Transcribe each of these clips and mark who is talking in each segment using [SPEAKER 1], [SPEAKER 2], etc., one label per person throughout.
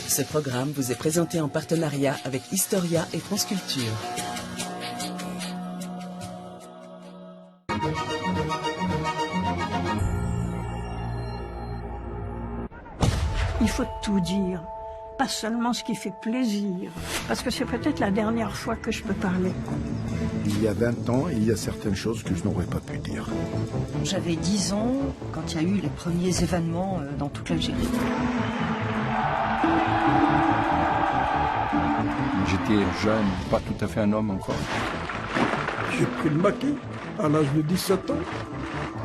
[SPEAKER 1] Ce programme vous est présenté en partenariat avec Historia et France Culture.
[SPEAKER 2] Il faut tout dire, pas seulement ce qui fait plaisir, parce que c'est peut-être la dernière fois que je peux parler.
[SPEAKER 3] Il y a 20 ans, il y a certaines choses que je n'aurais pas pu dire.
[SPEAKER 4] J'avais 10 ans quand il y a eu les premiers événements dans toute l'Algérie.
[SPEAKER 5] J'étais jeune, pas tout à fait un homme encore.
[SPEAKER 3] J'ai pris le maquis à l'âge de 17 ans.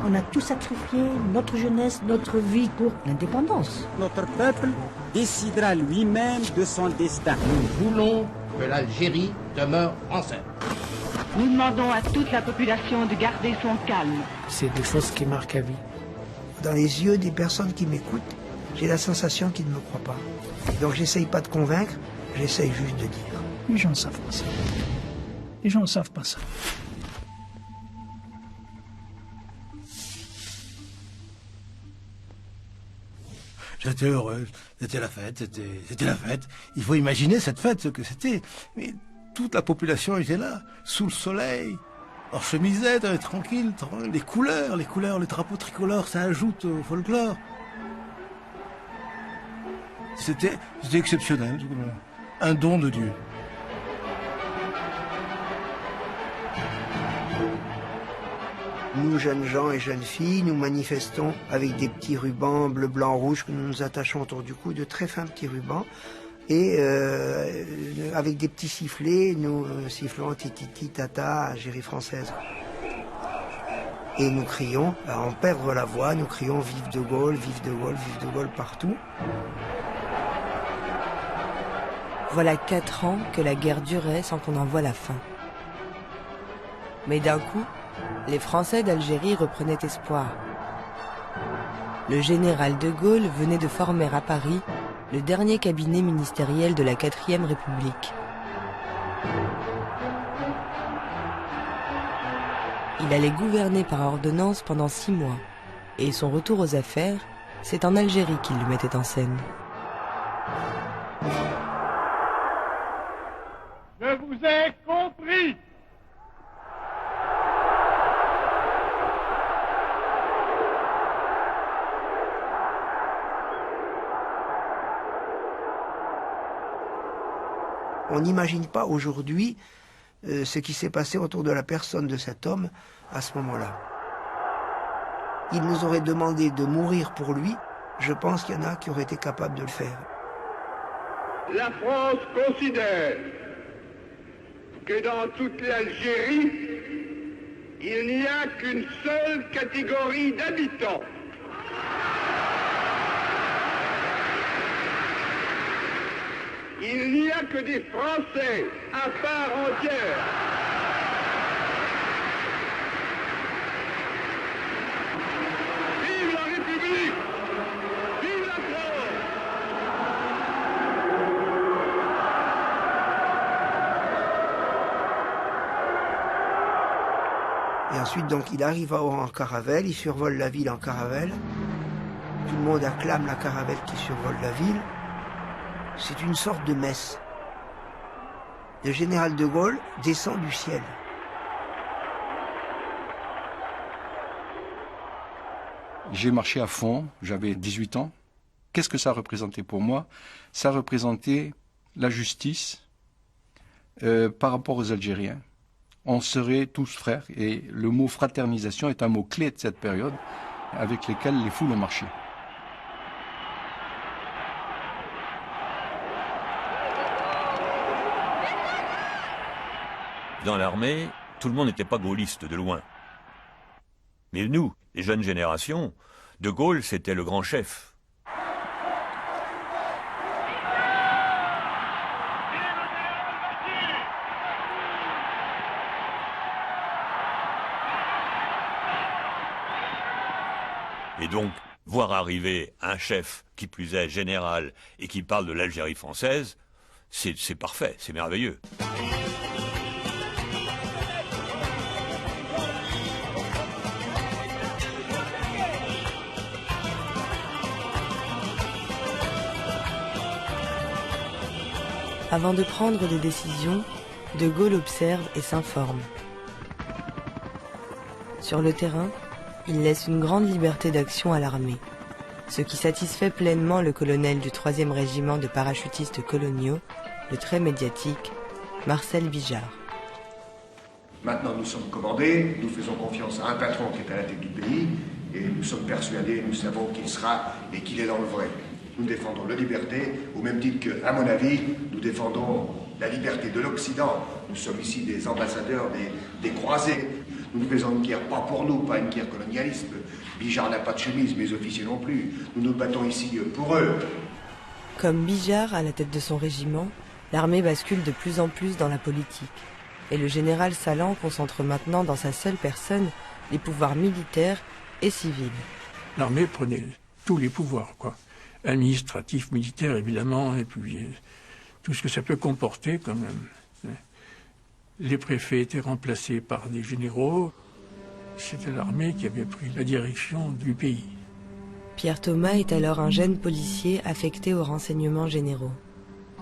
[SPEAKER 6] On a tout sacrifié, notre jeunesse, notre vie pour l'indépendance.
[SPEAKER 7] Notre peuple décidera lui-même de son destin.
[SPEAKER 8] Nous voulons que l'Algérie demeure française.
[SPEAKER 9] Nous demandons à toute la population de garder son calme.
[SPEAKER 10] C'est des choses qui marquent à vie.
[SPEAKER 11] Dans les yeux des personnes qui m'écoutent, j'ai la sensation qu'ils ne me croient pas. Donc j'essaye pas de convaincre, j'essaye juste de dire.
[SPEAKER 2] Les gens ne savent pas ça. Les gens ne savent pas ça.
[SPEAKER 12] J'étais heureuse, c'était la fête, c'était la fête. Il faut imaginer cette fête, ce que c'était. Mais toute la population était là, sous le soleil, en chemisette, tranquille, les couleurs, les drapeaux tricolores, ça ajoute au folklore. C'était exceptionnel, un don de Dieu.
[SPEAKER 11] Nous, jeunes gens et jeunes filles, nous manifestons avec des petits rubans bleu, blanc, rouge que nous nous attachons autour du cou, de très fins petits rubans. Et avec des petits sifflets, nous sifflons titi tata, Algérie française. Et nous crions, on perd la voix, nous crions vive de Gaulle, vive de Gaulle, vive de Gaulle partout.
[SPEAKER 13] Voilà 4 ans que la guerre durait sans qu'on en voie la fin. Mais d'un coup, les Français d'Algérie reprenaient espoir. Le général de Gaulle venait de former à Paris le dernier cabinet ministériel de la 4e République. Il allait gouverner par ordonnance pendant 6 mois, et son retour aux affaires, c'est en Algérie qu'il le mettait en scène.
[SPEAKER 14] Je vous ai compris.
[SPEAKER 11] On n'imagine pas aujourd'hui ce qui s'est passé autour de la personne de cet homme à ce moment-là. Il nous aurait demandé de mourir pour lui. Je pense qu'il y en a qui auraient été capables de le faire.
[SPEAKER 14] La France considère que dans toute l'Algérie, il n'y a qu'une seule catégorie d'habitants. Il n'y a que des Français à part entière. Vive la République! Vive la France!
[SPEAKER 11] Et ensuite, donc, il arrive en caravelle, il survole la ville en caravelle. Tout le monde acclame la caravelle qui survole la ville. C'est une sorte de messe. Le général de Gaulle descend du ciel.
[SPEAKER 5] J'ai marché à fond, j'avais 18 ans. Qu'est-ce que ça représentait pour moi? Ça représentait la justice par rapport aux Algériens. On serait tous frères, et le mot fraternisation est un mot clé de cette période avec lequel les foules ont marché.
[SPEAKER 15] Dans l'armée, tout le monde n'était pas gaulliste de loin. Mais nous, les jeunes générations, de Gaulle, c'était le grand chef. Et donc, voir arriver un chef, qui plus est général, et qui parle de l'Algérie française, c'est parfait, c'est merveilleux.
[SPEAKER 13] Avant de prendre des décisions, De Gaulle observe et s'informe. Sur le terrain, il laisse une grande liberté d'action à l'armée, ce qui satisfait pleinement le colonel du 3e régiment de parachutistes coloniaux, le très médiatique Marcel Bijard.
[SPEAKER 16] Maintenant, nous sommes commandés, nous faisons confiance à un patron qui est à la tête du pays, et nous sommes persuadés, nous savons qu'il sera et qu'il est dans le vrai. Nous défendons la liberté, au même titre que, à mon avis, nous défendons la liberté de l'Occident. Nous sommes ici des ambassadeurs, des croisés. Nous ne faisons une guerre pas pour nous, pas une guerre colonialiste. Bijard n'a pas de chemise, mes officiers non plus. Nous nous battons ici pour eux.
[SPEAKER 13] Comme Bijard à la tête de son régiment, l'armée bascule de plus en plus dans la politique. Et le général Salan concentre maintenant dans sa seule personne les pouvoirs militaires et civils.
[SPEAKER 10] L'armée prenait tous les pouvoirs, quoi. Administratif, militaire, évidemment, et puis tout ce que ça peut comporter quand même. Les préfets étaient remplacés par des généraux. C'était l'armée qui avait pris la direction du pays.
[SPEAKER 13] Pierre Thomas est alors un jeune policier affecté aux renseignements généraux.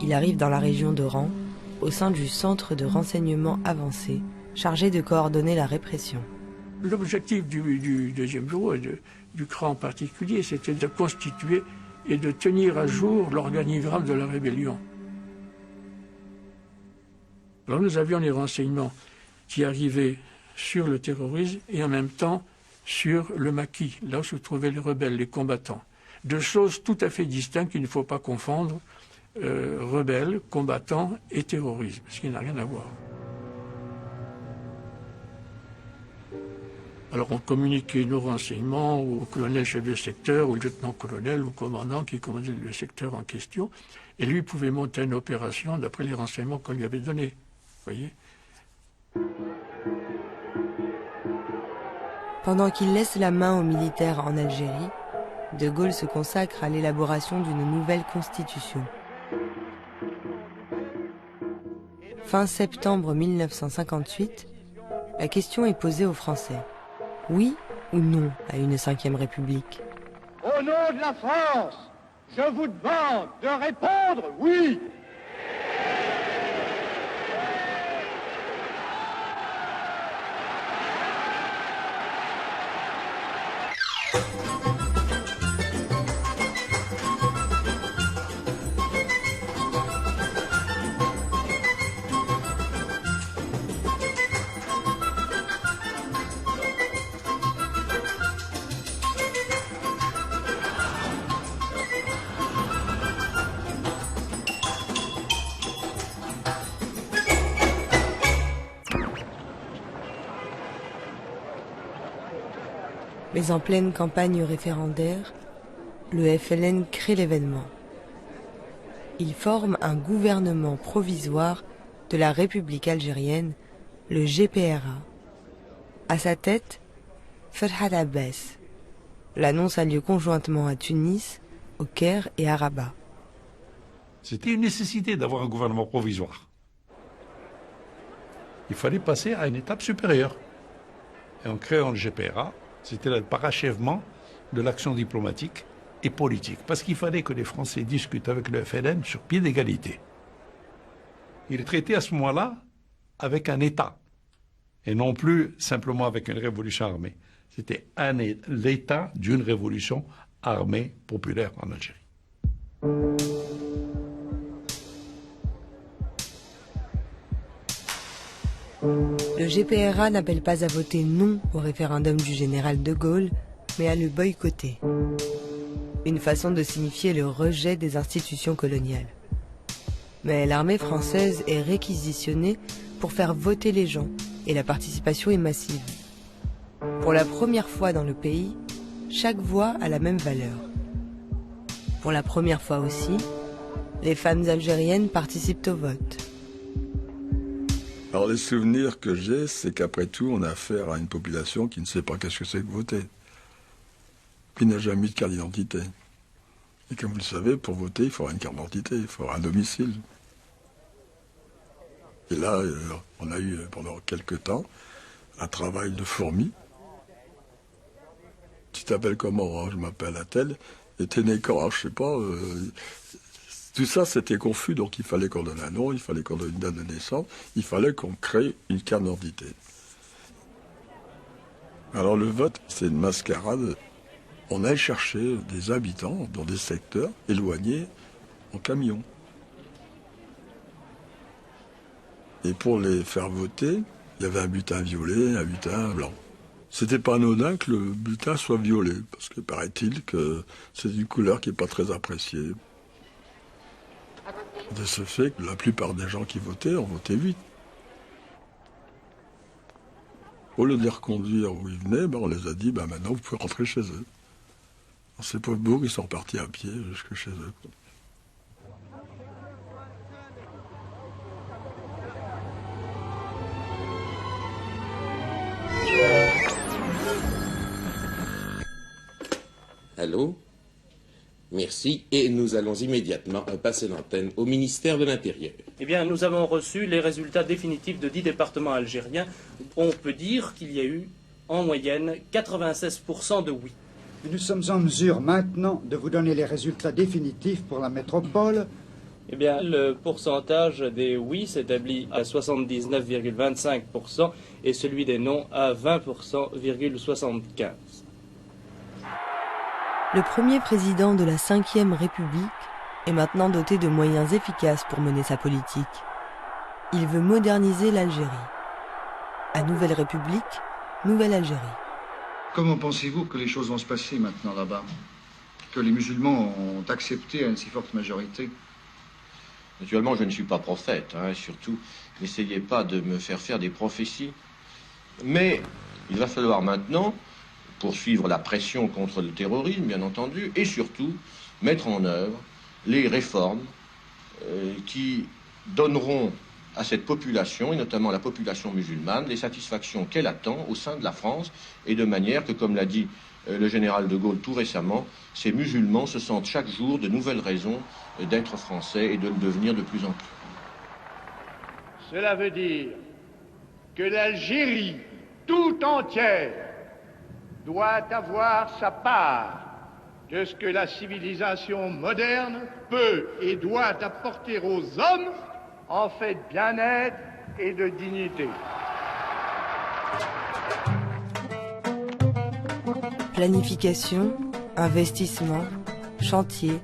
[SPEAKER 13] Il arrive dans la région d'Oran, au sein du centre de renseignement avancé, chargé de coordonner la répression.
[SPEAKER 10] L'objectif du deuxième bureau, et du CRA en particulier, c'était de constituer et de tenir à jour l'organigramme de la rébellion. Alors nous avions les renseignements qui arrivaient sur le terrorisme et en même temps sur le maquis, là où se trouvaient les rebelles, les combattants. Deux choses tout à fait distinctes qu'il ne faut pas confondre, rebelles, combattants et terrorisme, ce qui n'a rien à voir. Alors on communiquait nos renseignements au colonel chef de secteur, au lieutenant-colonel, au commandant qui commandait le secteur en question, et lui pouvait monter une opération d'après les renseignements qu'on lui avait donnés. Voyez.
[SPEAKER 13] Pendant qu'il laisse la main aux militaires en Algérie, De Gaulle se consacre à l'élaboration d'une nouvelle constitution. Fin septembre 1958, la question est posée aux Français. Oui ou non à une 5e République?
[SPEAKER 14] Au nom de la France, je vous demande de répondre oui.
[SPEAKER 13] Mais en pleine campagne référendaire, le FLN crée l'événement. Il forme un gouvernement provisoire de la République algérienne, le GPRA. À sa tête, Ferhat Abbas. L'annonce a lieu conjointement à Tunis, au Caire et à Rabat.
[SPEAKER 17] C'était une nécessité d'avoir un gouvernement provisoire. Il fallait passer à une étape supérieure. Et en créant le GPRA, c'était le parachèvement de l'action diplomatique et politique. Parce qu'il fallait que les Français discutent avec le FLN sur pied d'égalité. Il est traité à ce moment-là avec un État. Et non plus simplement avec une révolution armée. C'était l'État d'une révolution armée populaire en Algérie.
[SPEAKER 13] Le GPRA n'appelle pas à voter non au référendum du général de Gaulle, mais à le boycotter. Une façon de signifier le rejet des institutions coloniales. Mais l'armée française est réquisitionnée pour faire voter les gens, et la participation est massive. Pour la première fois dans le pays, chaque voix a la même valeur. Pour la première fois aussi, les femmes algériennes participent au vote.
[SPEAKER 3] Alors les souvenirs que j'ai, c'est qu'après tout, on a affaire à une population qui ne sait pas qu'est-ce que c'est que voter, qui n'a jamais eu de carte d'identité. Et comme vous le savez, pour voter, il faut avoir une carte d'identité, il faut avoir un domicile. Et là, on a eu pendant quelques temps un travail de fourmi. Tu t'appelles comment? Je m'appelle Attel. Et t'es né quand? Je sais pas. Tout ça, c'était confus, donc il fallait qu'on donne un nom, il fallait qu'on donne une date de naissance, il fallait qu'on crée une carte d'identité. Alors le vote, c'est une mascarade. On allait chercher des habitants dans des secteurs éloignés en camion. Et pour les faire voter, il y avait un butin violet, un butin blanc. C'était pas anodin que le butin soit violet, parce que paraît-il que c'est une couleur qui n'est pas très appréciée. De ce fait, la plupart des gens qui votaient ont voté vite. Au lieu de les reconduire où ils venaient, on les a dit, maintenant vous pouvez rentrer chez eux. Dans ces pauvres bourgs, ils sont partis à pied jusque chez eux.
[SPEAKER 18] Allô? Merci. Et nous allons immédiatement passer l'antenne au ministère de l'Intérieur.
[SPEAKER 19] Eh bien, nous avons reçu les résultats définitifs de 10 départements algériens. On peut dire qu'il y a eu, en moyenne, 96% de oui.
[SPEAKER 7] Nous sommes en mesure maintenant de vous donner les résultats définitifs pour la métropole.
[SPEAKER 19] Eh bien, le pourcentage des oui s'établit à 79,25% et celui des non à 20,75%.
[SPEAKER 13] Le premier président de la Ve République est maintenant doté de moyens efficaces pour mener sa politique. Il veut moderniser l'Algérie. À Nouvelle République, Nouvelle Algérie.
[SPEAKER 20] Comment pensez-vous que les choses vont se passer maintenant là-bas? Que les musulmans ont accepté à une si forte majorité?
[SPEAKER 21] Naturellement, je ne suis pas prophète, surtout, n'essayez pas de me faire des prophéties. Mais il va falloir maintenant poursuivre la pression contre le terrorisme, bien entendu, et surtout mettre en œuvre les réformes qui donneront à cette population, et notamment la population musulmane, les satisfactions qu'elle attend au sein de la France, et de manière que, comme l'a dit le général de Gaulle tout récemment, ces musulmans se sentent chaque jour de nouvelles raisons d'être français et de le devenir de plus en plus.
[SPEAKER 14] Cela veut dire que l'Algérie tout entière doit avoir sa part de ce que la civilisation moderne peut et doit apporter aux hommes en fait de bien-être et de dignité.
[SPEAKER 13] Planification, investissement, chantier.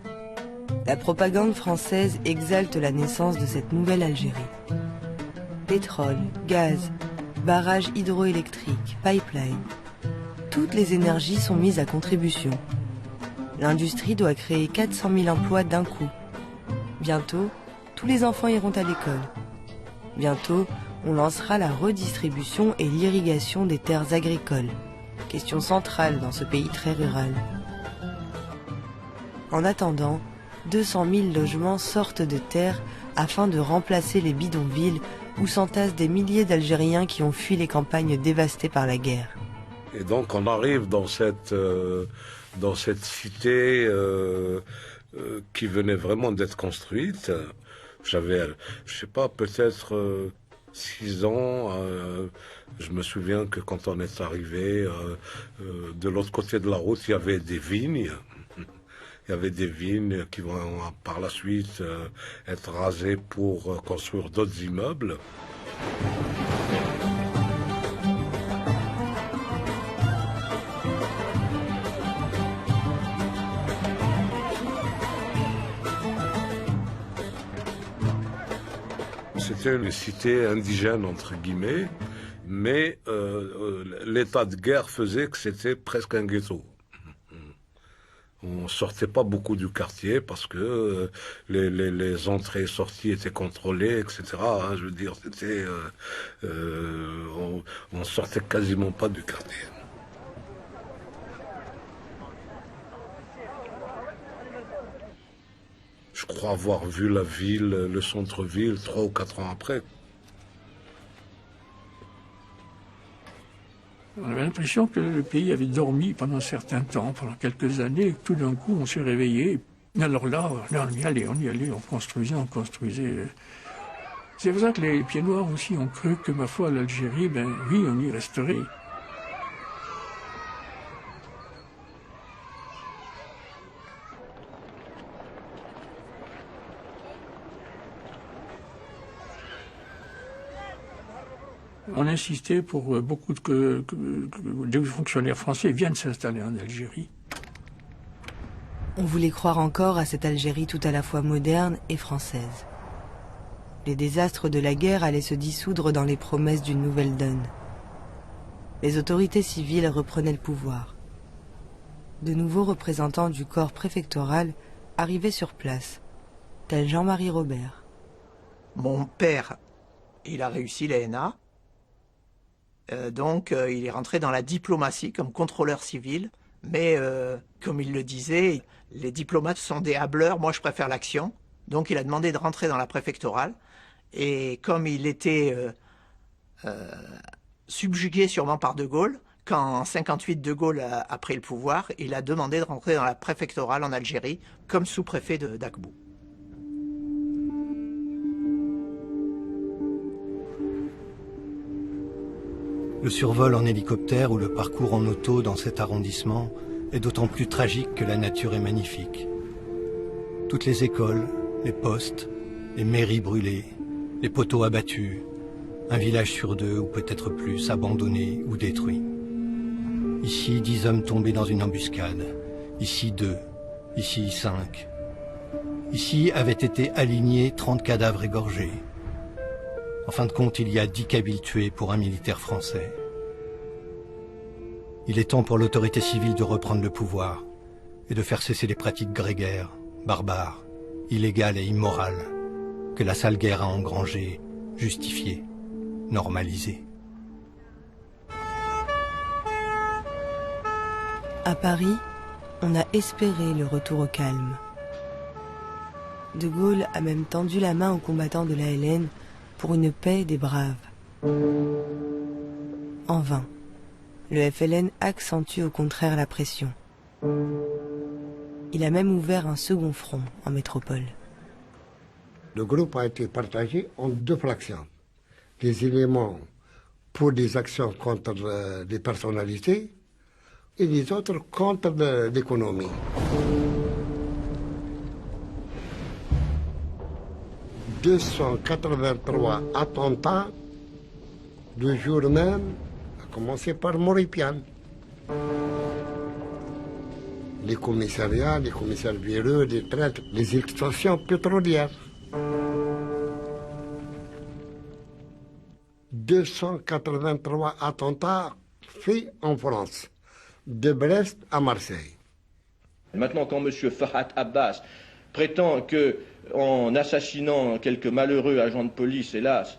[SPEAKER 13] La propagande française exalte la naissance de cette nouvelle Algérie. Pétrole, gaz, barrages hydroélectriques, pipelines. Toutes les énergies sont mises à contribution. L'industrie doit créer 400 000 emplois d'un coup. Bientôt, tous les enfants iront à l'école. Bientôt, on lancera la redistribution et l'irrigation des terres agricoles. Question centrale dans ce pays très rural. En attendant, 200 000 logements sortent de terre afin de remplacer les bidonvilles où s'entassent des milliers d'Algériens qui ont fui les campagnes dévastées par la guerre.
[SPEAKER 17] Et donc on arrive dans cette cité qui venait vraiment d'être construite. J'avais, je sais pas, peut-être 6 ans. Je me souviens que quand on est arrivé, de l'autre côté de la route, il y avait des vignes. Il y avait des vignes qui vont par la suite être rasées pour construire d'autres immeubles. C'était une cité indigène, entre guillemets, mais l'état de guerre faisait que c'était presque un ghetto. On sortait pas beaucoup du quartier parce que les entrées et sorties étaient contrôlées, etc. Je veux dire, c'était, on sortait quasiment pas du quartier. Je crois avoir vu la ville, le centre-ville, 3 ou 4 ans après.
[SPEAKER 10] On avait l'impression que le pays avait dormi pendant un certain temps, pendant quelques années, et que tout d'un coup on s'est réveillé. Alors là, on y allait, on construisait. C'est pour ça que les Pieds Noirs aussi ont cru que, ma foi, l'Algérie, oui, on y resterait. On insistait pour beaucoup de fonctionnaires français viennent s'installer en Algérie.
[SPEAKER 13] On voulait croire encore à cette Algérie tout à la fois moderne et française. Les désastres de la guerre allaient se dissoudre dans les promesses d'une nouvelle donne. Les autorités civiles reprenaient le pouvoir. De nouveaux représentants du corps préfectoral arrivaient sur place, tel Jean-Marie Robert.
[SPEAKER 1] Mon père, il a réussi l'ENA, donc il est rentré dans la diplomatie comme contrôleur civil, mais comme il le disait, les diplomates sont des hableurs, moi je préfère l'action, donc il a demandé de rentrer dans la préfectorale, et comme il était subjugué sûrement par De Gaulle, quand en 1958 De Gaulle a pris le pouvoir, il a demandé de rentrer dans la préfectorale en Algérie comme sous-préfet d'Akbou.
[SPEAKER 12] Le survol en hélicoptère ou le parcours en auto dans cet arrondissement est d'autant plus tragique que la nature est magnifique. Toutes les écoles, les postes, les mairies brûlées, les poteaux abattus, un village sur 2 ou peut-être plus abandonné ou détruit. Ici, 10 hommes tombés dans une embuscade. Ici, 2. Ici, 5. Ici avaient été alignés 30 cadavres égorgés. En fin de compte, il y a 10 Kabyles tués pour un militaire français. Il est temps pour l'autorité civile de reprendre le pouvoir et de faire cesser les pratiques grégaires, barbares, illégales et immorales que la sale guerre a engrangées, justifiées, normalisées.
[SPEAKER 13] À Paris, on a espéré le retour au calme. De Gaulle a même tendu la main aux combattants de l'ALN pour une paix des braves. En vain. Le FLN accentue au contraire la pression. Il a même ouvert un second front en métropole.
[SPEAKER 22] Le groupe a été partagé en 2 fractions. Des éléments pour des actions contre les personnalités et les autres contre l'économie. « 283 attentats le jour même, à commencer par Moripian. Les commissariats, les commissaires véreux, les traîtres, les extractions pétrolières. 283 attentats faits en France, de Brest à Marseille.
[SPEAKER 21] Maintenant, quand M. Farhat Abbas prétend que, en assassinant quelques malheureux agents de police, hélas,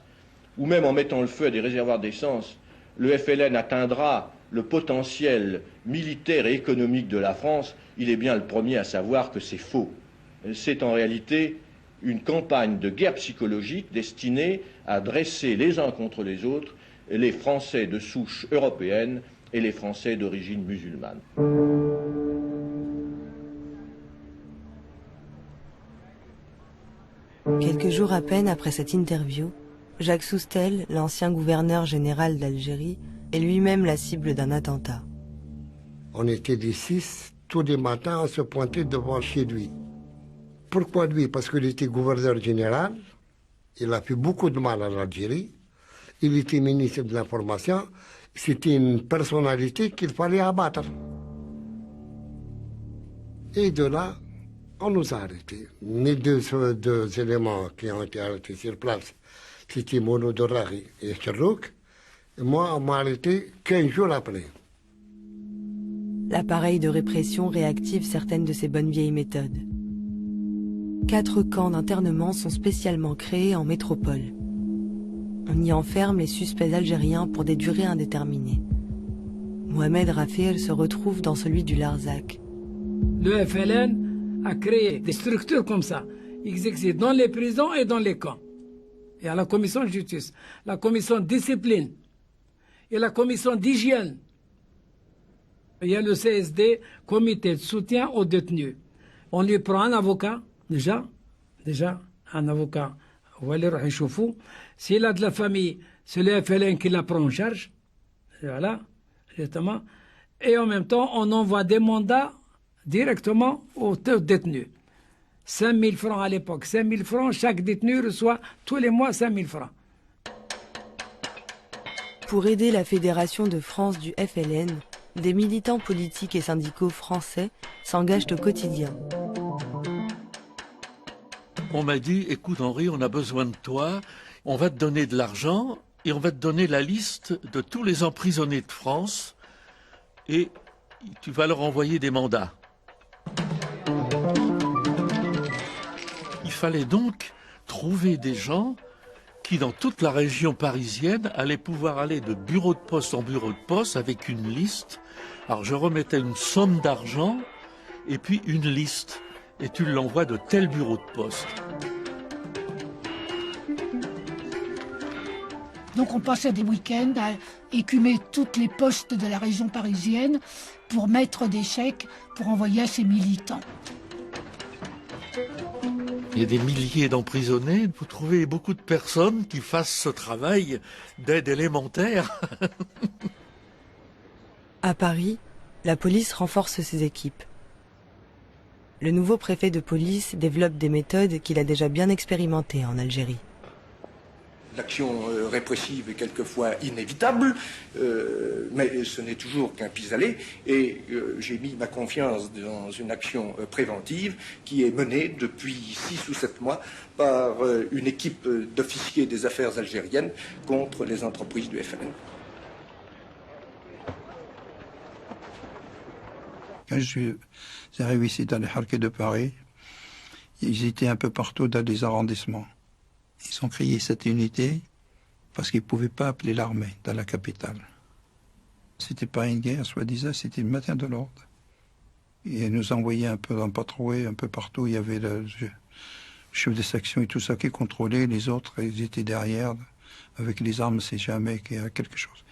[SPEAKER 21] ou même en mettant le feu à des réservoirs d'essence, le FLN atteindra le potentiel militaire et économique de la France, il est bien le premier à savoir que c'est faux. C'est en réalité une campagne de guerre psychologique destinée à dresser les uns contre les autres les Français de souche européenne et les Français d'origine musulmane.
[SPEAKER 13] Quelques jours à peine après cette interview, Jacques Soustelle, l'ancien gouverneur général d'Algérie, est lui-même la cible d'un attentat.
[SPEAKER 22] On était des 6, tous les matins, on se pointait devant chez lui. Pourquoi lui? Parce qu'il était gouverneur général, il a fait beaucoup de mal à l'Algérie, il était ministre de l'Information, c'était une personnalité qu'il fallait abattre. Et de là, on nous a arrêtés. Les deux éléments qui ont été arrêtés sur place, c'était Mouloud Dorari et Cherrouk. Et moi, on m'a arrêté 15 jours après.
[SPEAKER 13] L'appareil de répression réactive certaines de ces bonnes vieilles méthodes. 4 camps d'internement sont spécialement créés en métropole. On y enferme les suspects algériens pour des durées indéterminées. Mohamed Rafil se retrouve dans celui du Larzac.
[SPEAKER 23] Le FLN a créé des structures comme ça. Ils existent dans les prisons et dans les camps. Il y a la commission de justice, la commission de discipline et la commission d'hygiène. Il y a le CSD, comité de soutien aux détenus. On lui prend un avocat, déjà un avocat. S'il a de la famille, c'est le FLN qui la prend en charge. Voilà, justement. Et en même temps, on envoie des mandats directement aux détenus. 5 000 francs à l'époque. 5 000 francs, chaque détenu reçoit tous les mois 5 000 francs.
[SPEAKER 13] Pour aider la Fédération de France du FLN, des militants politiques et syndicaux français s'engagent au quotidien.
[SPEAKER 10] On m'a dit, écoute Henri, on a besoin de toi, on va te donner de l'argent et on va te donner la liste de tous les emprisonnés de France et tu vas leur envoyer des mandats. Il fallait donc trouver des gens qui, dans toute la région parisienne, allaient pouvoir aller de bureau de poste en bureau de poste avec une liste. Alors je remettais une somme d'argent et puis une liste. Et tu l'envoies de tel bureau de poste.
[SPEAKER 4] Donc on passait des week-ends à écumer toutes les postes de la région parisienne pour mettre des chèques pour envoyer à ces militants.
[SPEAKER 10] Il y a des milliers d'emprisonnés. Vous trouvez beaucoup de personnes qui fassent ce travail d'aide élémentaire.
[SPEAKER 13] À Paris, la police renforce ses équipes. Le nouveau préfet de police développe des méthodes qu'il a déjà bien expérimentées en Algérie.
[SPEAKER 6] L'action répressive est quelquefois inévitable, mais ce n'est toujours qu'un pis-aller. Et j'ai mis ma confiance dans une action préventive qui est menée depuis 6 ou 7 mois par une équipe d'officiers des affaires algériennes contre les entreprises du FLN.
[SPEAKER 12] Quand je suis arrivé ici dans les Harkis de Paris, ils étaient un peu partout dans les arrondissements. Ils ont créé cette unité parce qu'ils ne pouvaient pas appeler l'armée dans la capitale. C'était pas une guerre, soi-disant, c'était le maintien de l'ordre. Et ils nous envoyaient un peu en patrouille, un peu partout. Il y avait le chef de section et tout ça qui contrôlait. Les autres, ils étaient derrière, avec les armes, c'est jamais qu'il y a quelque chose.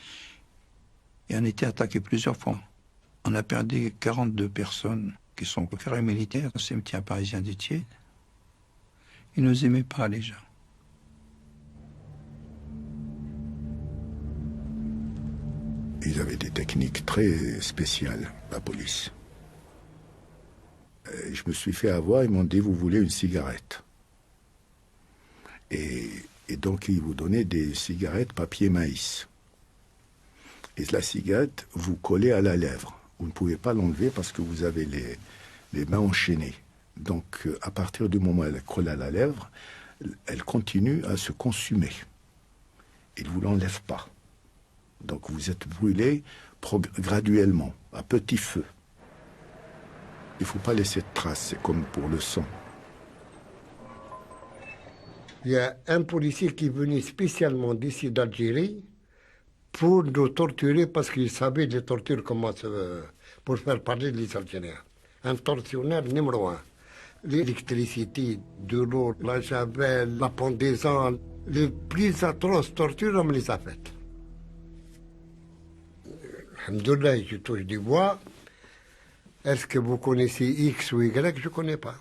[SPEAKER 12] Et on a été attaqué plusieurs fois. On a perdu 42 personnes qui sont au carré militaire, au cimetière parisien d'Étienne. Ils ne nous aimaient pas, les gens.
[SPEAKER 8] Ils avaient des techniques très spéciales, la police. Je me suis fait avoir, ils m'ont dit, vous voulez une cigarette. Et donc, ils vous donnaient des cigarettes papier maïs. Et la cigarette, vous collez à la lèvre. Vous ne pouvez pas l'enlever parce que vous avez les mains enchaînées. Donc, à partir du moment où elle colle à la lèvre, elle continue à se consumer. Ils ne vous l'enlèvent pas. Donc, vous êtes brûlé graduellement, à petit feu. Il ne faut pas laisser de traces, c'est comme pour le sang.
[SPEAKER 22] Il y a un policier qui est venu spécialement d'ici d'Algérie pour nous torturer parce qu'il savait les tortures comment pour faire parler les Algériens. Un tortionnaire numéro 1. L'électricité, de l'eau, la javel, la pendaison, les plus atroces tortures, on me les a faites. Alhamdoulilah, je touche du bois. Est-ce que vous connaissez X ou Y? Je ne connais pas.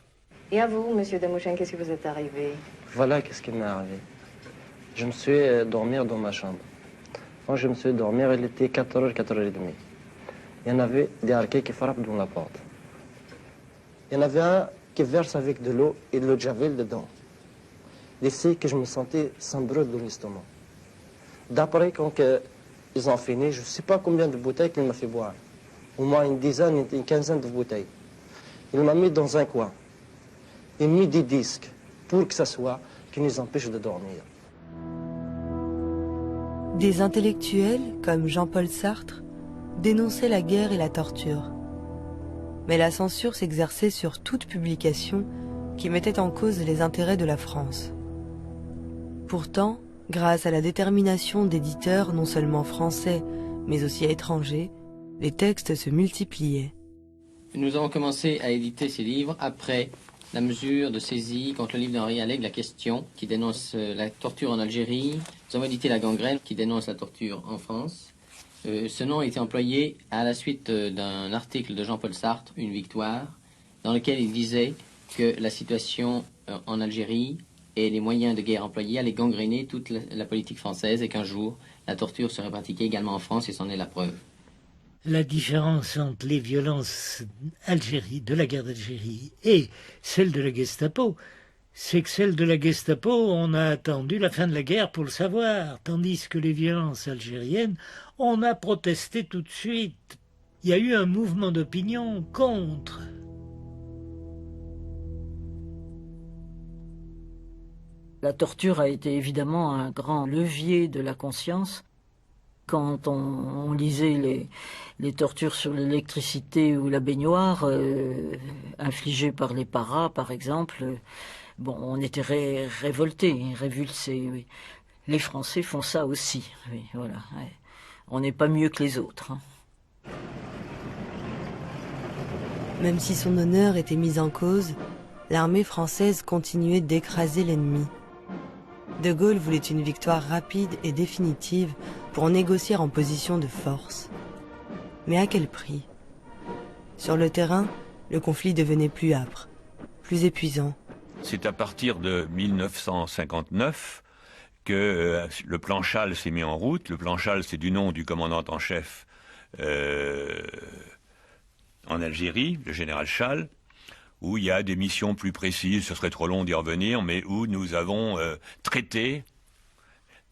[SPEAKER 24] Et à vous, monsieur Demouchen, qu'est-ce qui vous est arrivé?
[SPEAKER 25] Voilà qu'est-ce qui m'est arrivé. Je me suis dormir dans ma chambre. Quand je me suis dormir, il était 4h, 4h30. Il y en avait des harkis qui frappent dans la porte. Il y en avait un qui verse avec de l'eau et de l'eau de javel dedans. D'ici que je me sentais sans brûle dans l'estomac. D'après, quand ils ont fini, je ne sais pas combien de bouteilles qu'il m'a fait boire. Au moins une dizaine, une quinzaine de bouteilles. Il m'a mis dans un coin. Il m'a mis des disques pour que ça soit qui nous empêche de dormir.
[SPEAKER 13] Des intellectuels, comme Jean-Paul Sartre, dénonçaient la guerre et la torture. Mais la censure s'exerçait sur toute publication qui mettait en cause les intérêts de la France. Pourtant, grâce à la détermination d'éditeurs non seulement français, mais aussi étrangers, les textes se multipliaient.
[SPEAKER 26] Nous avons commencé à éditer ces livres après la mesure de saisie contre le livre d'Henri Alleg, La Question, qui dénonce la torture en Algérie. Nous avons édité La Gangrène, qui dénonce la torture en France. Ce nom a été employé à la suite d'un article de Jean-Paul Sartre, Une victoire, dans lequel il disait que la situation en Algérie et les moyens de guerre employés allaient gangréner toute la politique française et qu'un jour, la torture serait pratiquée également en France et c'en est la preuve.
[SPEAKER 27] La différence entre les violences de la guerre d'Algérie et celle de la Gestapo, c'est que celle de la Gestapo, on a attendu la fin de la guerre pour le savoir, tandis que les violences algériennes, on a protesté tout de suite. Il y a eu un mouvement d'opinion contre.
[SPEAKER 2] La torture a été évidemment un grand levier de la conscience. Quand on lisait les tortures sur l'électricité ou la baignoire, infligées par les paras, par exemple, bon, on était révoltés, révulsés. Oui. Les Français font ça aussi. Oui, voilà. Ouais. On n'est pas mieux que les autres. Hein.
[SPEAKER 13] Même si son honneur était mis en cause, l'armée française continuait d'écraser l'ennemi. De Gaulle voulait une victoire rapide et définitive pour négocier en position de force. Mais à quel prix? Sur le terrain, le conflit devenait plus âpre, plus épuisant.
[SPEAKER 3] C'est à partir de 1959 que le plan Châle s'est mis en route. Le plan Châle, c'est du nom du commandant en chef en Algérie, le général Châle, où il y a des missions plus précises, ce serait trop long d'y revenir, mais où nous avons traité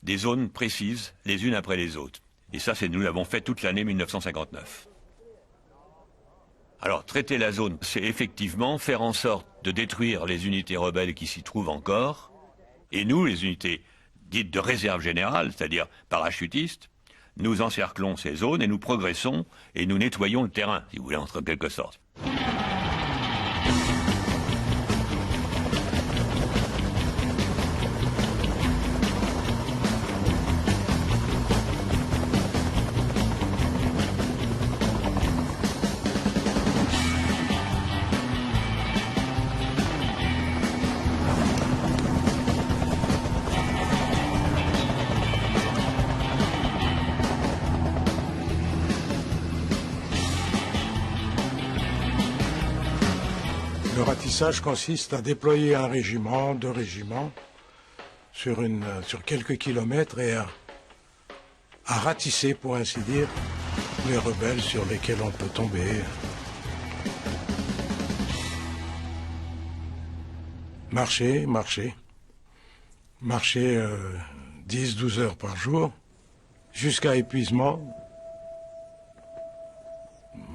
[SPEAKER 3] des zones précises, les unes après les autres. Et ça, nous l'avons fait toute l'année 1959. Alors, traiter la zone, c'est effectivement faire en sorte de détruire les unités rebelles qui s'y trouvent encore, et nous, les unités dites de réserve générale, c'est-à-dire parachutistes, nous encerclons ces zones et nous progressons et nous nettoyons le terrain, si vous voulez, en quelque sorte.
[SPEAKER 5] Le ratissage consiste à déployer un régiment, 2 régiments, sur quelques kilomètres et à ratisser, pour ainsi dire, les rebelles sur lesquels on peut tomber. Marcher 10-12 heures par jour, jusqu'à épuisement.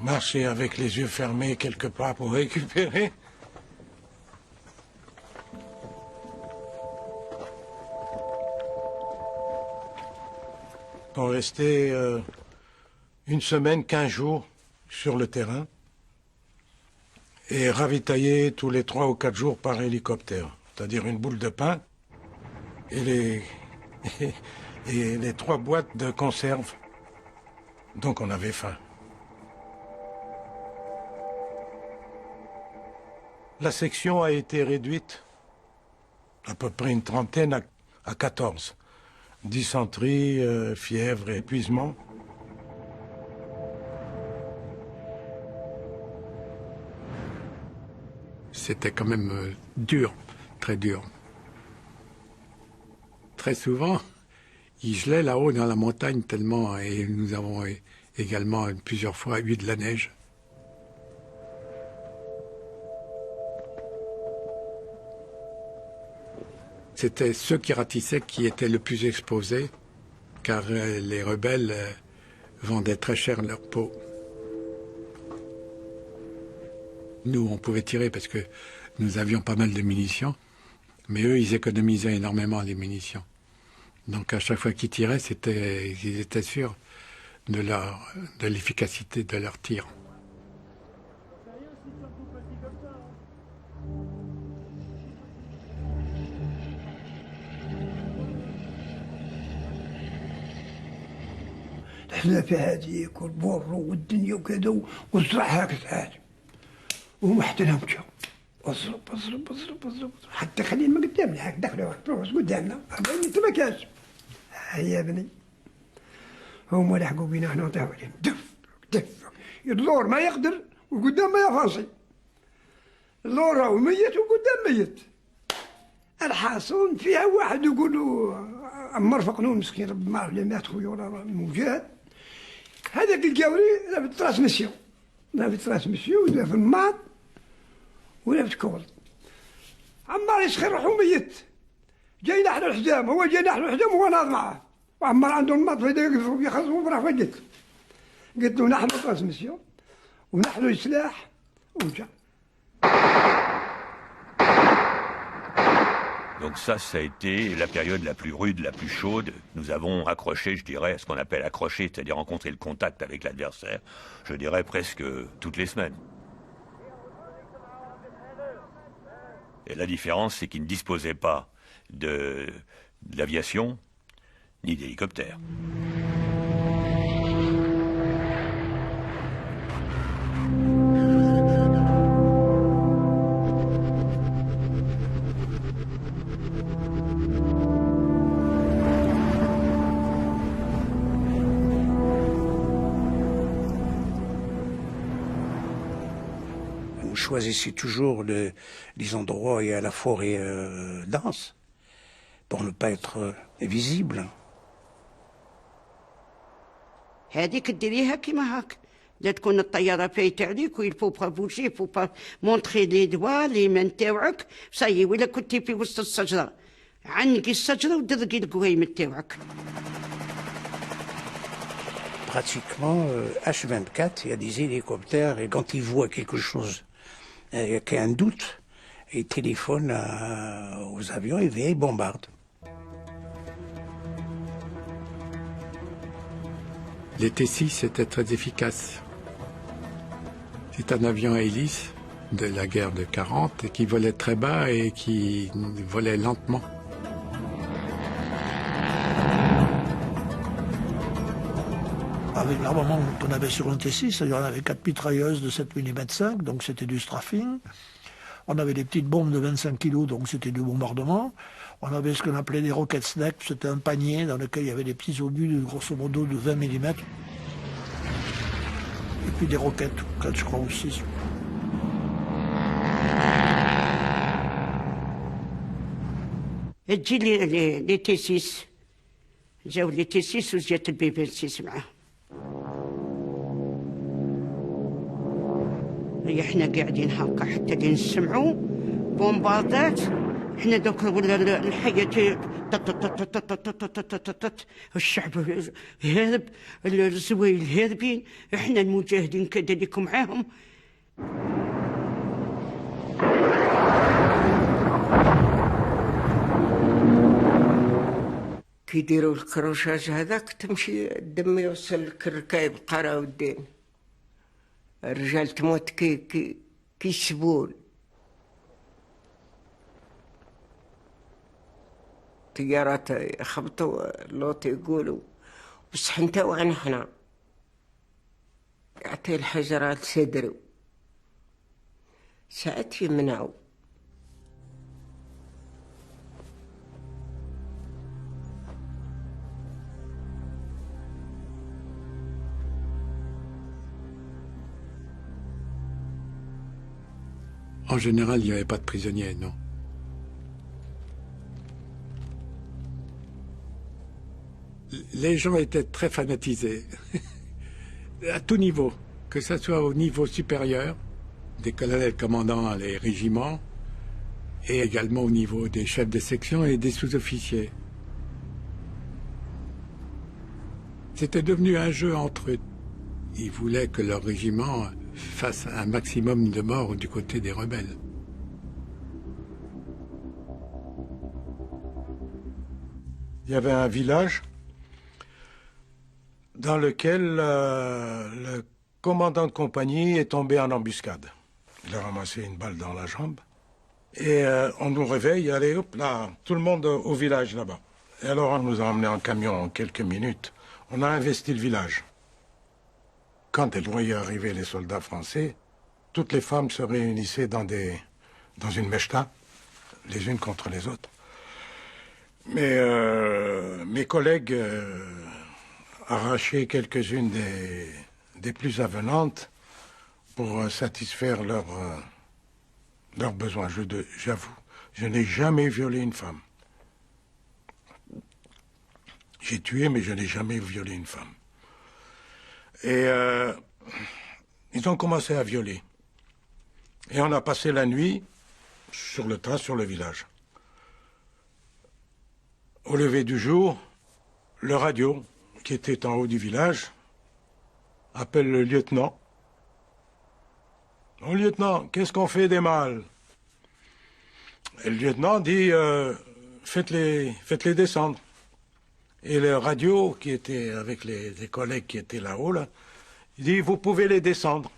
[SPEAKER 5] Marcher avec les yeux fermés quelque part pour récupérer. On restait 1 semaine, 15 jours sur le terrain et ravitaillé tous les 3 ou 4 jours par hélicoptère. C'est-à-dire une boule de pain et les 3 boîtes de conserve. Donc on avait faim. La section a été réduite à peu près une trentaine à 14. Dysenterie, fièvre, épuisement.
[SPEAKER 9] C'était quand même dur, très dur. Très souvent, il gelait là-haut dans la montagne tellement, et nous avons également plusieurs fois eu de la neige. C'était ceux qui ratissaient qui étaient le plus exposés, car les rebelles vendaient très cher leur peau. Nous, on pouvait tirer parce que nous avions pas mal de munitions, mais eux, ils économisaient énormément les munitions. Donc à chaque fois qu'ils tiraient, ils étaient sûrs de l'efficacité de leur tir.
[SPEAKER 11] احنا في هذيك والبر والدنيا وكذا والزرع هكذا وما حتى لهم مشاو اضرب حتى خلينا ما قدامنا هاك دخلوا روس قدامنا انت ما كاش يا ابني هما لحقوا بينا احنا نطيحوا عليهم دف اللور ما يقدر وقدام ما يفاصي اللور راهو ميت وقدام ميت الحاصل فيها واحد يقولوا عمر فقنون مسكين رب ما عرف مات خويا ولا موجود هذاك القاوري لابد ترانسميسيون ولا في الماط ولا في الكول عمار يسخر روحه ميت جاينا احنا الحزام هو جاينا احنا الحزام وهو ناض معاه وعمار عنده الماط فيدا يقفوا يخلصوا برا فقلت قلت له نحن ترانسميسيون ونحن السلاح وجا.
[SPEAKER 3] Donc ça a été la période la plus rude, la plus chaude. Nous avons accroché, je dirais, ce qu'on appelle accrocher, c'est-à-dire rencontrer le contact avec l'adversaire, je dirais presque toutes les semaines. Et la différence, c'est qu'ils ne disposaient pas de l'aviation ni d'hélicoptères.
[SPEAKER 7] Choisissez toujours les endroits et à la forêt dense pour ne pas être visible.
[SPEAKER 14] هذيك ديريها كيما هاك لا تكون الطياره فايته عليك ويل فو با بوجي فو با مونطري لي دوا لي مان تاوعك صاي ولا كنتي في وسط الشجره عنقي الشجره ودرقي القويم تاوعك.
[SPEAKER 7] Pratiquement H24, il y a des hélicoptères et quand ils voient quelque chose qui a un doute, ils téléphonent aux avions et ils bombardent.
[SPEAKER 9] Les T6 étaient très efficaces. C'est un avion à hélice de la guerre de 40 qui volait très bas et qui volait lentement.
[SPEAKER 15] Avec l'armement qu'on avait sur un T6, c'est-à-dire on avait 4 mitrailleuses de 7 mm 5, donc c'était du strafing. On avait des petites bombes de 25 kg, donc c'était du bombardement. On avait ce qu'on appelait des rocket snacks, c'était un panier dans lequel il y avait des petits obus de grosso modo de 20 mm. Et puis des roquettes, 4 je crois ou 6.
[SPEAKER 14] تجي لي T6 جاو لي T6 وجات البي 26 معاه. هي احنا قاعدين هكا حتى اللي نسمعوا بومباردات احنا دوك ولا الحياة الشعب هارب الزوايل هاربين احنا المجاهدين كذلك معاهم. كي يديروا الكروشاج هذاك تمشي الدم يوصل لك الركايب قرا والدين الرجال تموت كي السبول. طيارات يخبطوا اللوط يقولوا بصح انت وين حنا يعطي الحجرات صدروا ساعات يمنعوا.
[SPEAKER 9] En général, il n'y avait pas de prisonniers, non. Les gens étaient très fanatisés, à tout niveau, que ce soit au niveau supérieur, des colonels commandant les régiments, et également au niveau des chefs de section et des sous-officiers. C'était devenu un jeu entre eux. Ils voulaient que leur régiment fasse un maximum de morts du côté des rebelles.
[SPEAKER 5] Il y avait un village dans lequel le commandant de compagnie est tombé en embuscade. Il a ramassé une balle dans la jambe. Et on nous réveille, allez hop là, tout le monde au village là-bas. Et alors on nous a emmenés en camion en quelques minutes. On a investi le village. Quand elles voyaient arriver les soldats français, toutes les femmes se réunissaient dans une mechta, les unes contre les autres. Mais mes collègues arrachaient quelques-unes des plus avenantes pour satisfaire leurs besoins. J'avoue, je n'ai jamais violé une femme. J'ai tué, mais je n'ai jamais violé une femme. Et ils ont commencé à violer. Et on a passé la nuit sur le tas, sur le village. Au lever du jour, le radio, qui était en haut du village, appelle le lieutenant. « Oh, lieutenant, qu'est-ce qu'on fait des mâles ?» Et le lieutenant dit faites-les descendre. Et le radio, qui était avec les collègues qui étaient là-haut, là, il dit vous pouvez les descendre.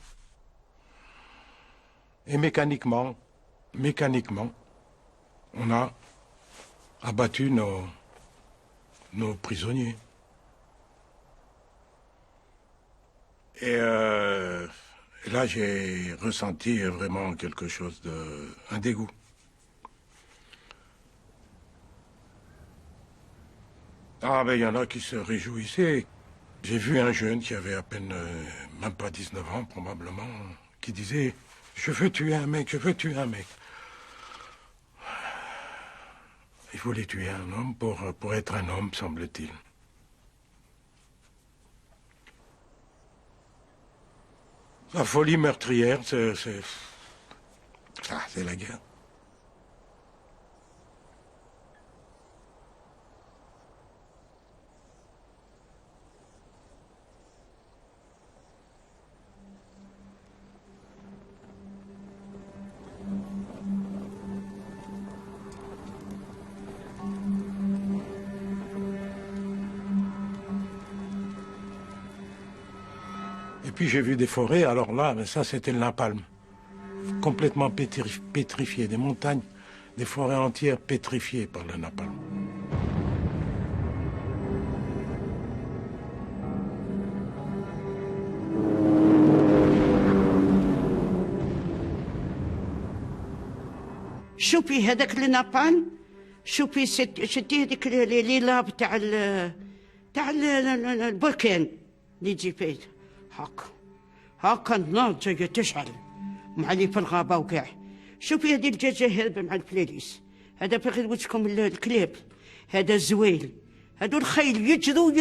[SPEAKER 5] Et mécaniquement, on a abattu nos prisonniers. Et là, j'ai ressenti vraiment quelque chose un dégoût. Ah, ben, il y en a qui se réjouissaient. J'ai vu un jeune qui avait à peine, même pas 19 ans, probablement, qui disait « Je veux tuer un mec, je veux tuer un mec ». Il voulait tuer un homme pour être un homme, semble-t-il. La folie meurtrière, c'est la guerre. Et puis j'ai vu des forêts, alors là, mais ça c'était le napalm. Complètement pétrifié, des montagnes, des forêts entières pétrifiées par le napalm.
[SPEAKER 14] شوفي هذاك النابال شوفي شتي هذيك لي لاب تاع البركان اللي تجي فيه هاكا النار جايه تشعل مع اللي في الغابه وكاع. شوفي هذه الدجاجه هربه مع الفلاليس، هذا في غدوتكم الكلاب، هذا الزويل، هذو الخيل يجروا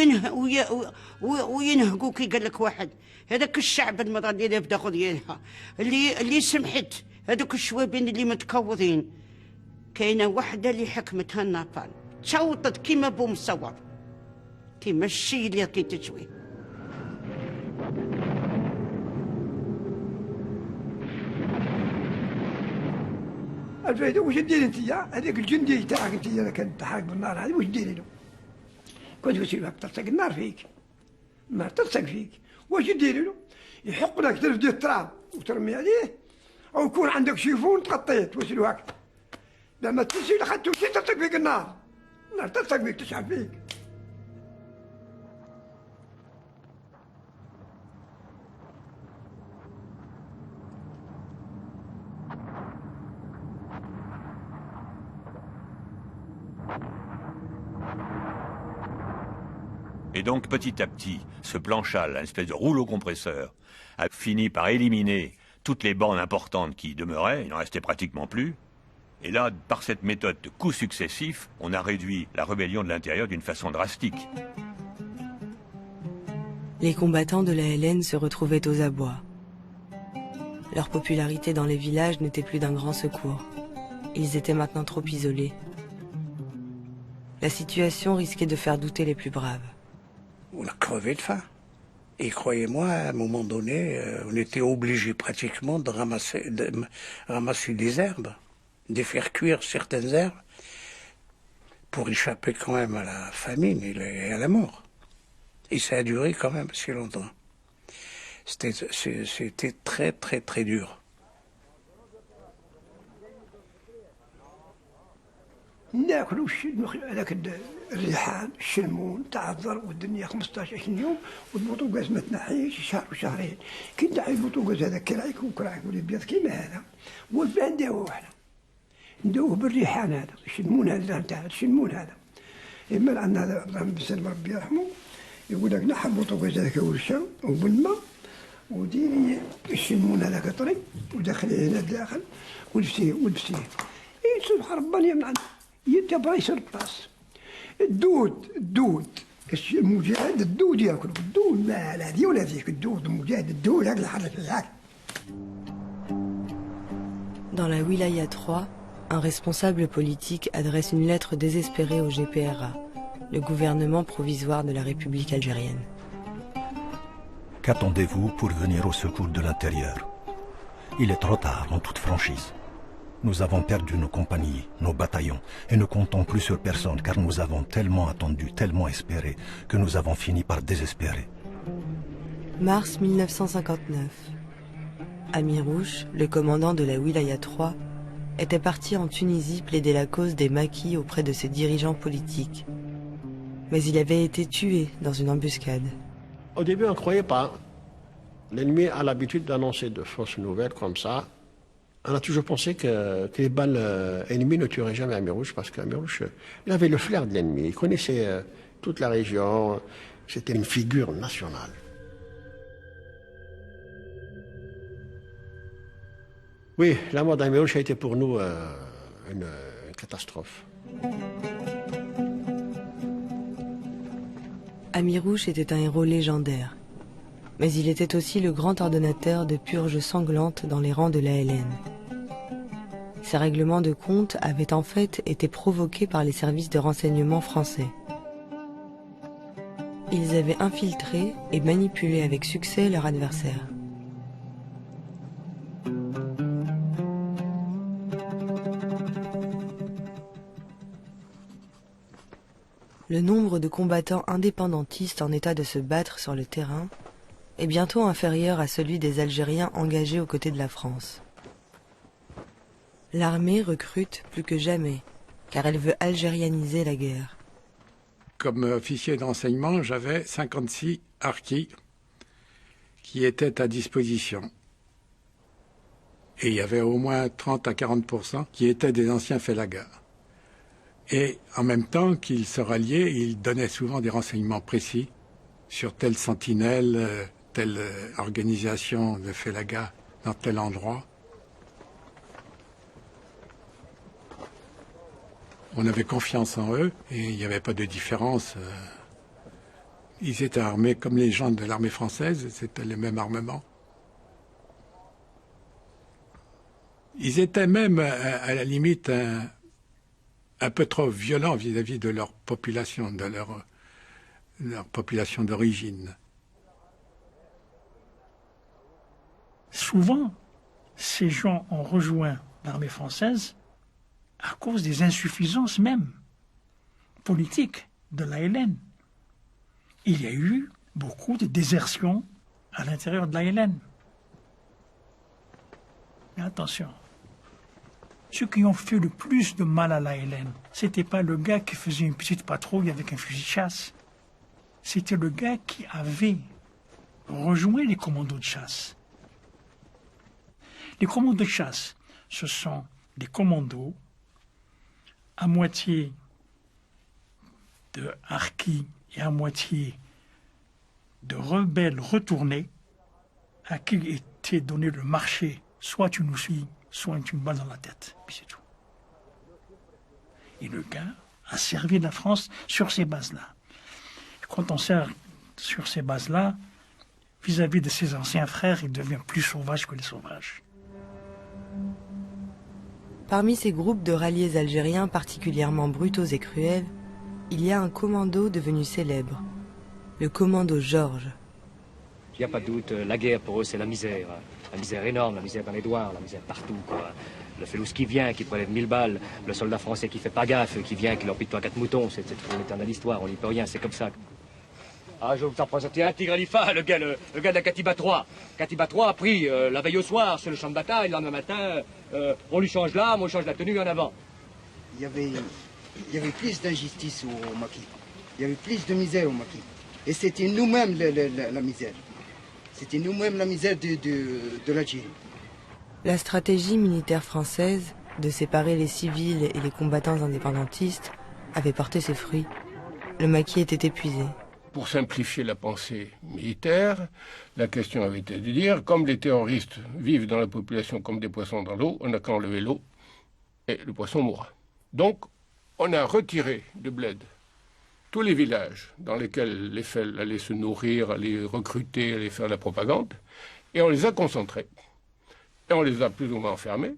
[SPEAKER 14] وينهقوا كي قال لك واحد. هذاك الشعب المرة اللي بدا خذينها اللي سمحت، هذوك الشوابين اللي متكوضين. كاينه وحده اللي حكمتها النابال تشوطت كيما بو مصور، كيما الشي اللي كي تجوي.
[SPEAKER 11] الفايدة واش ديري انتيا؟ هذاك الجندي تاعك انتيا كان تحارق بالنار هذه واش ديري له؟ كنت تسيبها تلصق النار فيك، النار تلصق فيك، واش ديري له؟ يحق لك ترفدي التراب وترمي عليه، أو يكون عندك شيفون تغطيه توسلو هكا. لما تمشي لحد تمشي تلصق فيك النار، النار تلصق فيك تشعل فيك.
[SPEAKER 3] Et donc, petit à petit, ce planchal, une espèce de rouleau compresseur, a fini par éliminer toutes les bandes importantes qui demeuraient, il n'en restait pratiquement plus. Et là, par cette méthode de coups successifs, on a réduit la rébellion de l'intérieur d'une façon drastique.
[SPEAKER 13] Les combattants de la LN se retrouvaient aux abois. Leur popularité dans les villages n'était plus d'un grand secours. Ils étaient maintenant trop isolés. La situation risquait de faire douter les plus braves.
[SPEAKER 7] On a crevé de faim. Et croyez-moi, à un moment donné, on était obligé pratiquement de ramasser des herbes, de faire cuire certaines herbes, pour échapper quand même à la famine et à la mort. Et ça a duré quand même assez longtemps. C'était très très très dur.
[SPEAKER 11] ناكلوا هذاك الريحان الشلمون تاع الضر والدنيا 15 20 يوم والبوطوغاز ما تنحيش شهر وشهرين. كي تنحي البوطوغاز هذا كرايك وكرايك والابيض كيما هذا والباع نداوه احنا نداوه بالريحان هذا الشلمون هذا تاع الشلمون هذا. اما عندنا هذا الله بن ربي يرحمه يقول لك نحى البوطوغاز هذاك ورشه وبالماء وديري الشلمون هذاك طري ودخليه هنا داخل ولبسيه سبحان ربنا يمنع يتبغى يصير بلاص. الدود المجاهد الدود ياكل الدود لا هذه ولا ذيك الدود المجاهد الدود هذا الحرف هاك.
[SPEAKER 13] Dans la Wilaya 3, un responsable politique adresse une lettre désespérée au GPRA, le gouvernement provisoire de la République algérienne.
[SPEAKER 1] Qu'attendez-vous pour venir au secours de l'intérieur? Il est trop tard, en toute franchise. Nous avons perdu nos compagnies, nos bataillons, et ne comptons plus sur personne, car nous avons tellement attendu, tellement espéré, que nous avons fini par désespérer.
[SPEAKER 13] Mars 1959. Amirouche, le commandant de la Wilaya 3, était parti en Tunisie plaider la cause des maquis auprès de ses dirigeants politiques. Mais il avait été tué dans une embuscade.
[SPEAKER 16] Au début, on ne croyait pas. L'ennemi a l'habitude d'annoncer de fausses nouvelles comme ça. On a toujours pensé que les balles ennemies ne tueraient jamais Amirouche, parce qu'Amirouche, il avait le flair de l'ennemi. Il connaissait toute la région. C'était une figure nationale. Oui, la mort d'Amirouche a été pour nous une catastrophe.
[SPEAKER 13] Amirouche était un héros légendaire. Mais il était aussi le grand ordonnateur de purges sanglantes dans les rangs de l'ALN. Ces règlements de compte avaient en fait été provoqués par les services de renseignement français. Ils avaient infiltré et manipulé avec succès leur adversaire. Le nombre de combattants indépendantistes en état de se battre sur le terrain est bientôt inférieur à celui des Algériens engagés aux côtés de la France. L'armée recrute plus que jamais, car elle veut algérianiser la guerre.
[SPEAKER 9] Comme officier de renseignement, j'avais 56 harkis qui étaient à disposition. Et il y avait au moins 30 à 40% qui étaient des anciens félagas. Et en même temps qu'ils se ralliaient, ils donnaient souvent des renseignements précis sur telle sentinelle, telle organisation de félagas dans tel endroit. On avait confiance en eux et il n'y avait pas de différence. Ils étaient armés comme les gens de l'armée française, c'était le même armement. Ils étaient même, à la limite, un peu trop violents vis-à-vis de leur population, de leur population d'origine.
[SPEAKER 17] Souvent, ces gens ont rejoint l'armée française à cause des insuffisances même politiques de l'ALN. Il y a eu beaucoup de désertions à l'intérieur de l'ALN. Mais attention, ceux qui ont fait le plus de mal à l'ALN, c'était pas le gars qui faisait une petite patrouille avec un fusil de chasse. C'était le gars qui avait rejoint les commandos de chasse. Les commandos de chasse, ce sont des commandos à moitié de harkis et à moitié de rebelles retournés à qui était donné le marché, soit tu nous suis, soit une balle dans la tête, puis c'est tout. Et le gars a servi la France sur ces bases-là. Quand on sert sur ces bases-là, vis-à-vis de ses anciens frères, il devient plus sauvage que les sauvages.
[SPEAKER 13] Parmi ces groupes de ralliés algériens particulièrement brutaux et cruels, il y a un commando devenu célèbre, le commando Georges.
[SPEAKER 18] Il n'y a pas de doute, la guerre pour eux c'est la misère. La misère énorme, la misère dans les douars, la misère partout, quoi. Le felous qui vient, qui prélève 1000 balles, le soldat français qui fait pas gaffe, qui vient, qui leur pique 3-4 moutons, c'est une éternelle histoire, on n'y peut rien, c'est comme ça. Ah, je vais vous en présenter un, Tigre Khalifa, le gars de la Katiba 3. Katiba 3 a pris la veille au soir sur le champ de bataille, le lendemain matin, on lui change l'arme, on change la tenue en avant.
[SPEAKER 19] Il y avait plus d'injustice au maquis. Il y avait plus de misère au maquis. Et c'était nous-mêmes la misère. C'était nous-mêmes la misère de l'Algérie.
[SPEAKER 13] La stratégie militaire française de séparer les civils et les combattants indépendantistes avait porté ses fruits. Le maquis était épuisé.
[SPEAKER 20] Pour simplifier la pensée militaire, la question avait été de dire, comme les terroristes vivent dans la population comme des poissons dans l'eau, on n'a qu'à enlever l'eau et le poisson mourra. Donc, on a retiré de bled tous les villages dans lesquels les FEL allaient se nourrir, allaient recruter, allaient faire la propagande, et on les a concentrés. Et on les a plus ou moins enfermés,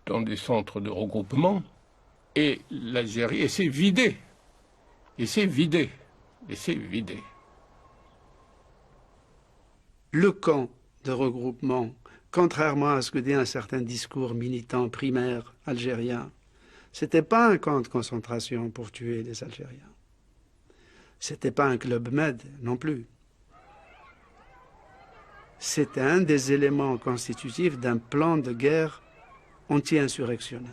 [SPEAKER 20] dans des centres de regroupement, et l'Algérie s'est vidée. Et c'est vidé. Et c'est vidé.
[SPEAKER 4] Le camp de regroupement, contrairement à ce que dit un certain discours militant primaire algérien, c'était pas un camp de concentration pour tuer les Algériens. C'était pas un club med non plus. C'était un des éléments constitutifs d'un plan de guerre anti-insurrectionnel,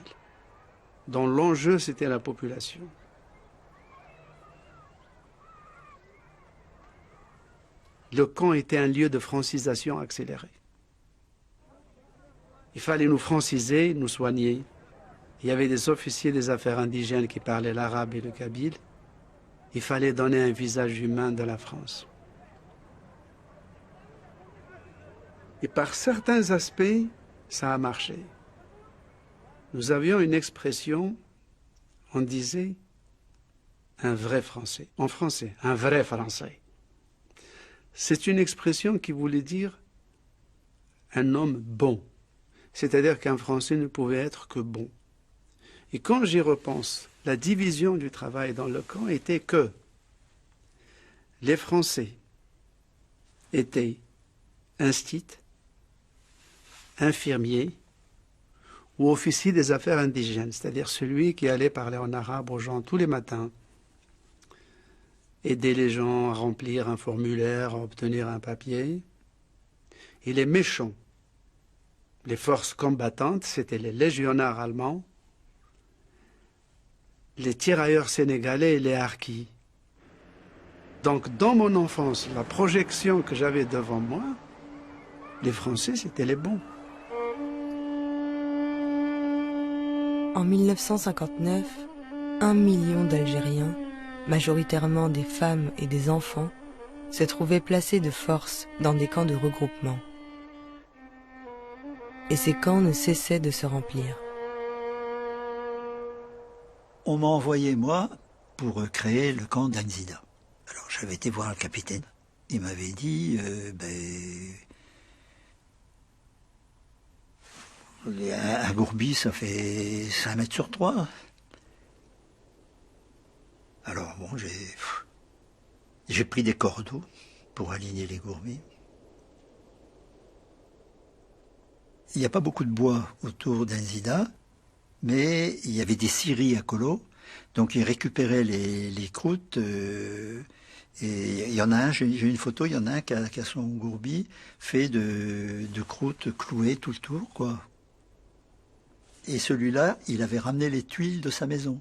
[SPEAKER 4] dont l'enjeu c'était la population. Le camp était un lieu de francisation accélérée. Il fallait nous franciser, nous soigner. Il y avait des officiers des affaires indigènes qui parlaient l'arabe et le kabyle. Il fallait donner un visage humain de la France. Et par certains aspects, ça a marché. Nous avions une expression, on disait un vrai Français, en français, un vrai Français. C'est une expression qui voulait dire un homme bon, c'est-à-dire qu'un Français ne pouvait être que bon. Et quand j'y repense, la division du travail dans le camp était que les Français étaient instits, infirmiers ou officiers des affaires indigènes, c'est-à-dire celui qui allait parler en arabe aux gens tous les matins, aider les gens à remplir un formulaire, à obtenir un papier. Et les méchants, les forces combattantes, c'était les légionnaires allemands, les tirailleurs sénégalais et les harkis. Donc dans mon enfance, la projection que j'avais devant moi, les Français, c'était les bons.
[SPEAKER 13] En 1959, 1 million d'Algériens, majoritairement des femmes et des enfants, se trouvaient placés de force dans des camps de regroupement. Et ces camps ne cessaient de se remplir.
[SPEAKER 6] On m'a envoyé, moi, pour créer le camp d'Anzida. Alors j'avais été voir le capitaine. Il m'avait dit, un gourbi, ça fait 5 mètres sur 3. Alors bon, j'ai pris des cordeaux pour aligner les gourbis. Il n'y a pas beaucoup de bois autour d'Anzida, mais il y avait des scieries à Colo, donc ils récupéraient les croûtes, et il y en a un, j'ai une photo, il y en a un qui a son gourbi fait de croûtes clouées tout le tour, quoi. Et celui-là, il avait ramené les tuiles de sa maison.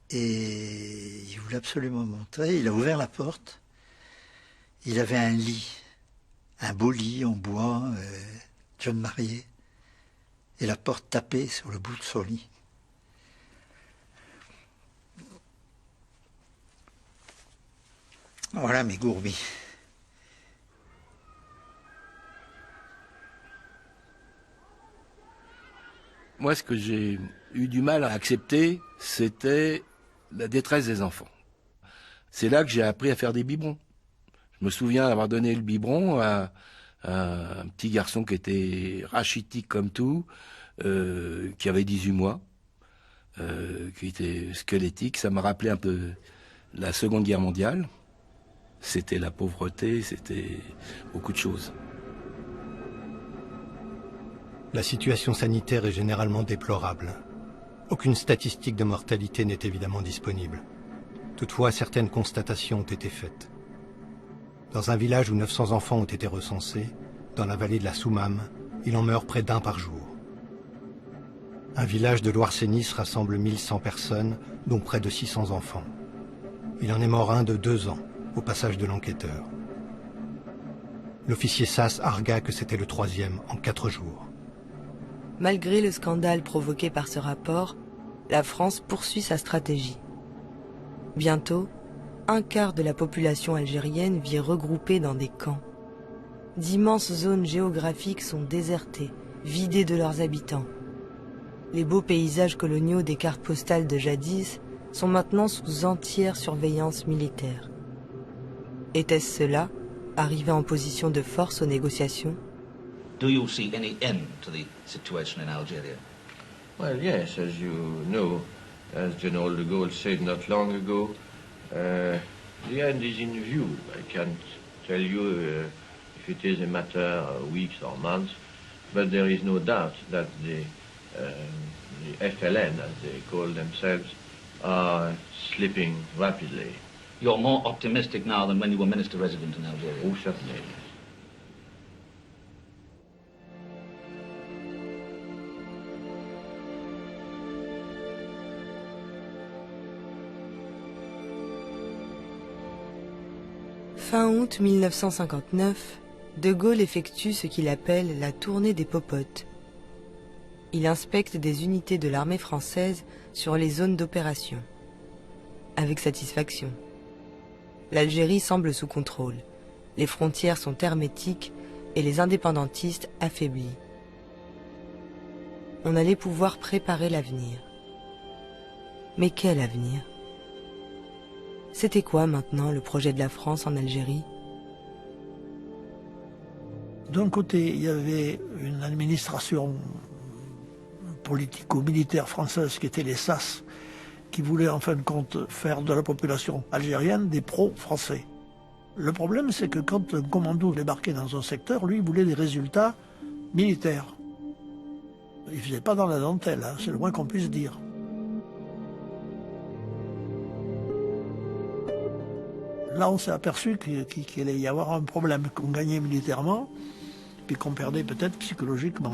[SPEAKER 6] Et il voulait absolument montrer, il a ouvert la porte, il avait un lit, un beau lit en bois, jeune marié, et la porte tapée sur le bout de son lit. Voilà mes gourbis.
[SPEAKER 8] Moi, ce que j'ai eu du mal à accepter, c'était la détresse des enfants. C'est là que j'ai appris à faire des biberons. Je me souviens avoir donné le biberon à un petit garçon qui était rachitique comme tout, qui avait 18 mois, qui était squelettique. Ça m'a rappelé un peu la Seconde Guerre mondiale. C'était la pauvreté, c'était beaucoup de choses.
[SPEAKER 1] La situation sanitaire est généralement déplorable. Aucune statistique de mortalité n'est évidemment disponible. Toutefois, certaines constatations ont été faites. Dans un village où 900 enfants ont été recensés, dans la vallée de la Soumam, il en meurt près d'1 par jour. Un village de Loire-Sénis rassemble 1100 personnes, dont près de 600 enfants. Il en est mort un de 2 ans, au passage de l'enquêteur. L'officier Sass argua que c'était le 3e en 4 jours.
[SPEAKER 13] Malgré le scandale provoqué par ce rapport, la France poursuit sa stratégie. Bientôt, 1/4 de la population algérienne vit regroupée dans des camps. D'immenses zones géographiques sont désertées, vidées de leurs habitants. Les beaux paysages coloniaux des cartes postales de jadis sont maintenant sous entière surveillance militaire. Était-ce cela, arrivé en position de force aux négociations?
[SPEAKER 10] Do you see any end to the situation in Algeria?
[SPEAKER 12] Well, yes, as you know, as General de Gaulle said not long ago, the end is in view. I can't tell you if it is a matter of weeks or months, but there is no doubt that the FLN, as they call themselves, are slipping rapidly.
[SPEAKER 10] You're more optimistic now than when you were minister resident in Algeria?
[SPEAKER 12] Oh, certainly.
[SPEAKER 13] Fin août 1959, De Gaulle effectue ce qu'il appelle la tournée des popotes. Il inspecte des unités de l'armée française sur les zones d'opération. Avec satisfaction. L'Algérie semble sous contrôle. Les frontières sont hermétiques et les indépendantistes affaiblis. On allait pouvoir préparer l'avenir. Mais quel avenir ? C'était quoi maintenant le projet de la France en Algérie ?
[SPEAKER 15] D'un côté, il y avait une administration politico-militaire française qui était les SAS, qui voulait en fin de compte faire de la population algérienne des pro-français. Le problème, c'est que quand un commando débarquait dans un secteur, lui, il voulait des résultats militaires. Il ne faisait pas dans la dentelle, hein, c'est le moins qu'on puisse dire. Là, on s'est aperçu qu'il allait y avoir un problème, qu'on gagnait militairement, puis qu'on perdait peut-être psychologiquement.